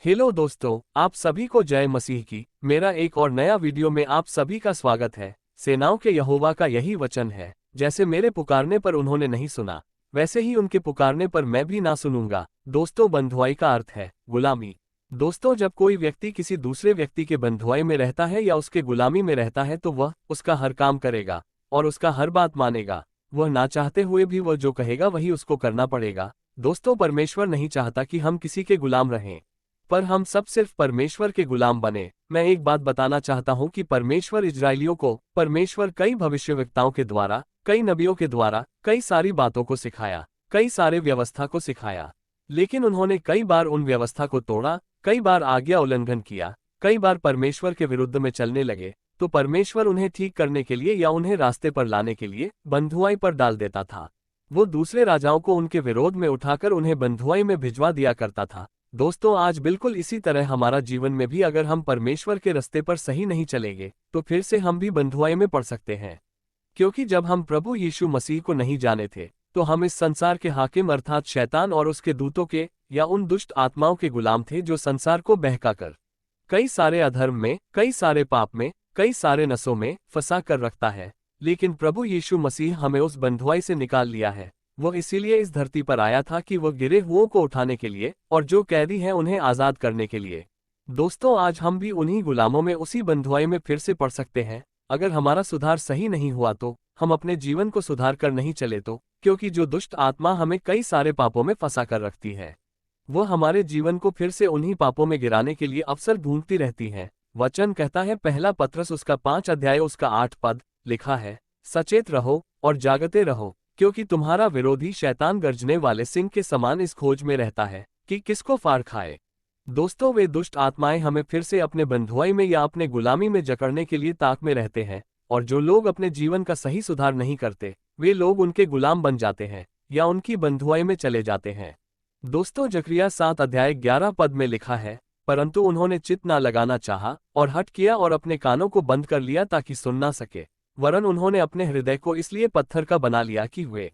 Hello दोस्तों, आप सभी को जय मसीह की। मेरा एक और नया वीडियो में आप सभी का स्वागत है। सेनाओं के यहोवा का यही वचन है, जैसे मेरे पुकारने पर उन्होंने नहीं सुना, वैसे ही उनके पुकारने पर मैं भी ना सुनूंगा। दोस्तों, बंधुआई का अर्थ है गुलामी। दोस्तों, जब कोई व्यक्ति किसी दूसरे व्यक्ति के बंधुआई में रहता है या उसके गुलामी में रहता है तो वह उसका हर काम करेगा और उसका हर बात मानेगा। वह ना चाहते हुए भी वह जो कहेगा वही उसको करना पड़ेगा। दोस्तों, परमेश्वर नहीं चाहता कि हम किसी के गुलाम रहें, पर हम सब सिर्फ परमेश्वर के गुलाम बने। मैं एक बात बताना चाहता हूं कि परमेश्वर इजरायलियों को परमेश्वर कई भविष्यवक्ताओं के द्वारा, कई नबियों के द्वारा कई सारी बातों को सिखाया, कई सारे व्यवस्था को सिखाया, लेकिन उन्होंने कई बार उन व्यवस्था को तोड़ा, कई बार आज्ञा उल्लंघन किया, कई बार परमेश्वर के विरुद्ध में चलने लगे। तो परमेश्वर उन्हें ठीक करने के लिए या उन्हें रास्ते पर लाने के लिए बंधुआई पर डाल देता था। वो दूसरे राजाओं को उनके विरोध में उठाकर उन्हें बंधुआई में भिजवा दिया करता था। दोस्तों, आज बिल्कुल इसी तरह हमारा जीवन में भी अगर हम परमेश्वर के रास्ते पर सही नहीं चलेंगे तो फिर से हम भी बंधुआई में पड़ सकते हैं। क्योंकि जब हम प्रभु यीशु मसीह को नहीं जाने थे तो हम इस संसार के हाकिम अर्थात शैतान और उसके दूतों के या उन दुष्ट आत्माओं के गुलाम थे जो संसार को बहकाकर कई सारे अधर्म में, कई सारे पाप में, कई सारे नसों में फंसा कर रखता है। लेकिन प्रभु यीशु मसीह हमें उस बंधुआई से निकाल लिया है। वो इसीलिए इस धरती पर आया था कि वह गिरे हुओं को उठाने के लिए और जो कैदी हैं उन्हें आजाद करने के लिए। दोस्तों, आज हम भी उन्हीं गुलामों में, उसी बंधुआई में फिर से पड़ सकते हैं अगर हमारा सुधार सही नहीं हुआ तो, हम अपने जीवन को सुधार कर नहीं चले तो। क्योंकि जो दुष्ट आत्मा हमें कई सारे पापों में फंसा कर रखती है, वो हमारे जीवन को फिर से उन्हीं पापों में गिराने के लिए अवसर ढूंढती रहती है। वचन कहता है, पहला पत्रस उसका 5 अध्याय उसका 8 पद लिखा है, सचेत रहो और जागते रहो, क्योंकि तुम्हारा विरोधी शैतान गर्जने वाले सिंह के समान इस खोज में रहता है कि किसको फाड़ खाए। दोस्तों, वे दुष्ट आत्माएं हमें फिर से अपने बंधुआई में या अपने गुलामी में जकड़ने के लिए ताक में रहते हैं, और जो लोग अपने जीवन का सही सुधार नहीं करते वे लोग उनके गुलाम बन जाते हैं या उनकी बंधुआई में चले जाते हैं। दोस्तों, जकरिया 7 अध्याय 11 पद में लिखा है, परंतु उन्होंने चित्त ना लगाना चाहा और हठ किया और अपने कानों को बंद कर लिया ताकि सुन ना सके, वरन उन्होंने अपने हृदय को इसलिए पत्थर का बना लिया कि वे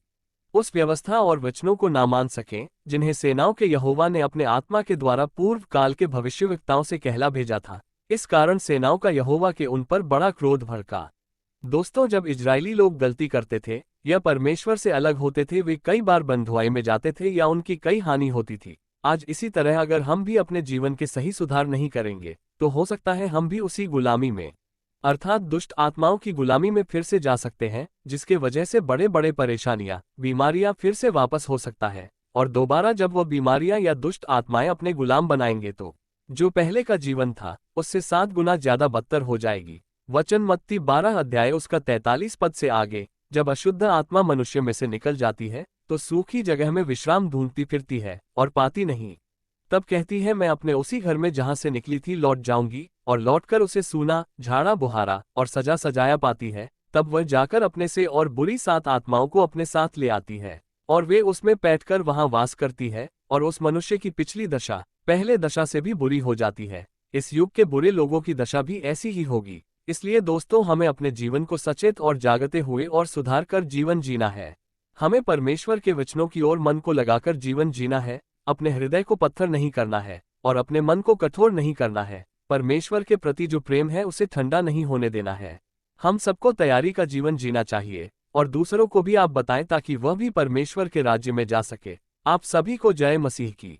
उस व्यवस्था और वचनों को ना मान सकें जिन्हें सेनाओं के यहोवा ने अपने आत्मा के द्वारा पूर्व काल के भविष्यवक्ताओं से कहला भेजा था। इस कारण सेनाओं का यहोवा के उन पर बड़ा क्रोध भड़का। दोस्तों, जब इजरायली लोग गलती करते थे या परमेश्वर से अलग होते थे वे कई बार बंधुआई में जाते थे या उनकी कई हानि होती थी। आज इसी तरह अगर हम भी अपने जीवन के सही सुधार नहीं करेंगे तो हो सकता है हम भी उसी गुलामी में अर्थात दुष्ट आत्माओं की गुलामी में फिर से जा सकते हैं, जिसके वजह से बड़े बड़े परेशानियां, बीमारियां फिर से वापस हो सकता है। और दोबारा जब वह बीमारियां या दुष्ट आत्माएं अपने गुलाम बनाएंगे तो जो पहले का जीवन था उससे 7 गुना ज्यादा बदतर हो जाएगी। वचन मत्ती 12 अध्याय उसका 43 पद से आगे, जब अशुद्ध आत्मा मनुष्य में से निकल जाती है तो सूखी जगह में विश्राम ढूंढती फिरती है और पाती नहीं। तब कहती है, मैं अपने उसी घर में जहां से निकली थी लौट जाऊंगी, और लौटकर उसे सूना, झाड़ा बुहारा और सजा सजाया पाती है। तब वह जाकर अपने से और बुरी 7 आत्माओं को अपने साथ ले आती है और वे उसमें बैठकर वहां वास करती है, और उस मनुष्य की पिछली दशा पहले दशा से भी बुरी हो जाती है। इस युग के बुरे लोगों की दशा भी ऐसी ही होगी। इसलिए दोस्तों, हमें अपने जीवन को सचेत और जागते हुए और सुधार कर जीवन जीना है। हमें परमेश्वर के वचनों की ओर मन को लगाकर जीवन जीना है, अपने हृदय को पत्थर नहीं करना है और अपने मन को कठोर नहीं करना है। परमेश्वर के प्रति जो प्रेम है उसे ठंडा नहीं होने देना है। हम सबको तैयारी का जीवन जीना चाहिए और दूसरों को भी आप बताएं ताकि वह भी परमेश्वर के राज्य में जा सके। आप सभी को जय मसीह की।